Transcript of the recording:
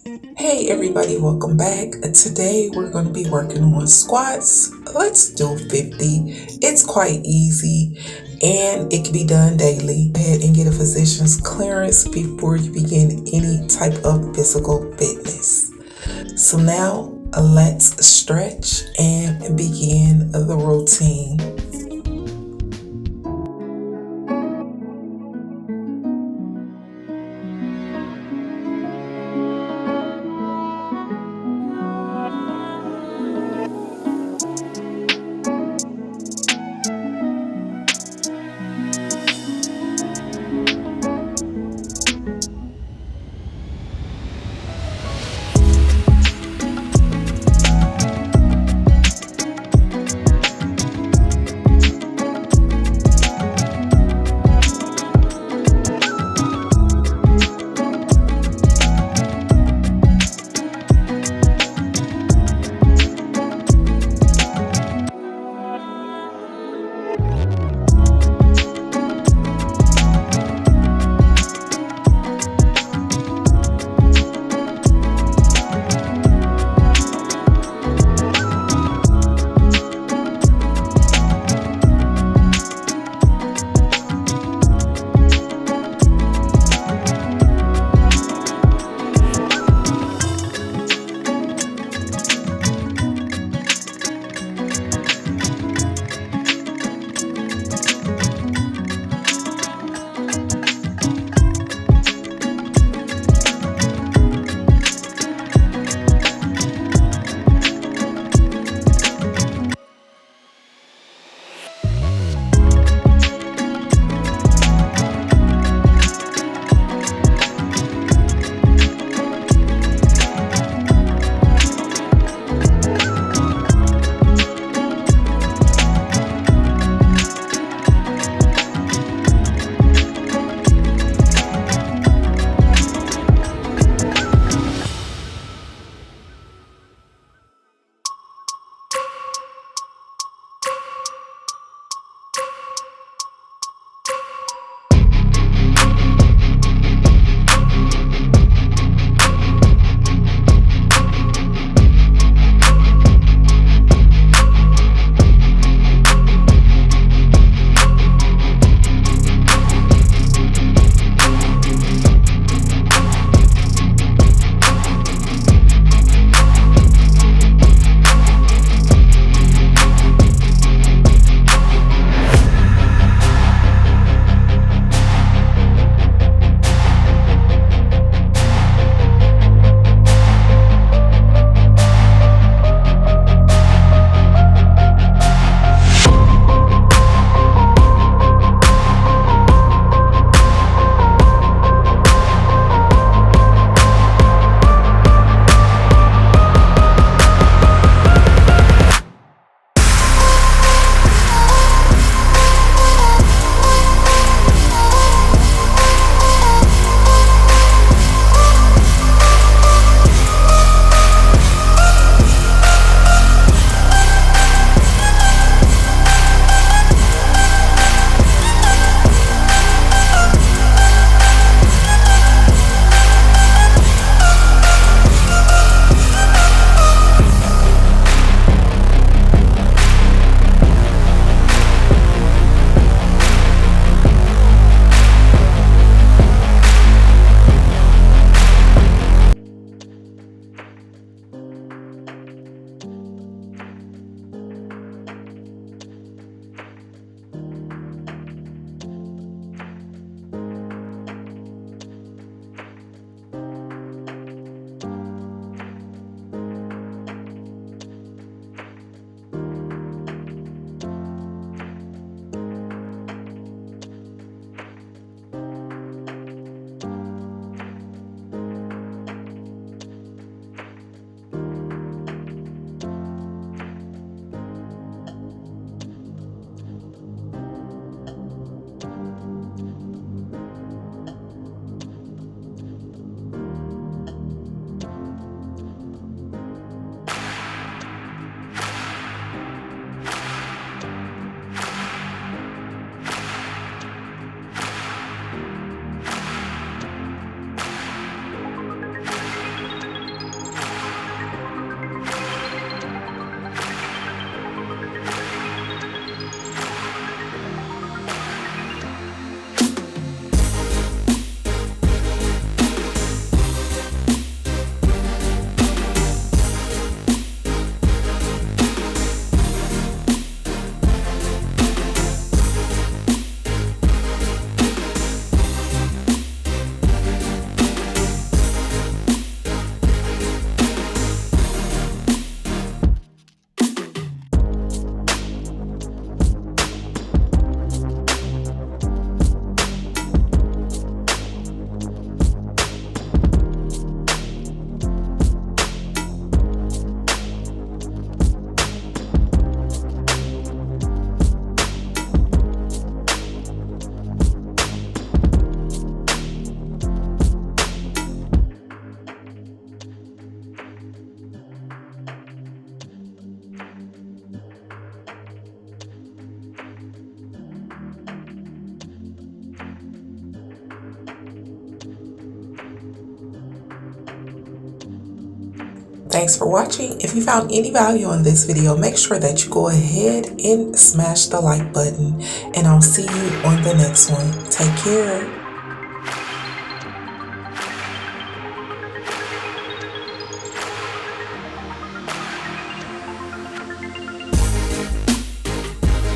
Hey everybody, welcome back. Today we're going to be working on squats. Let's do 50. It's quite easy and it can be done daily. Go ahead and get a physician's clearance before you begin any type of physical fitness. So now let's stretch and begin the routine. thanks for watching. If you found any value on this video, make sure that you go ahead and smash the like button, and I'll see you on the next one. Take care.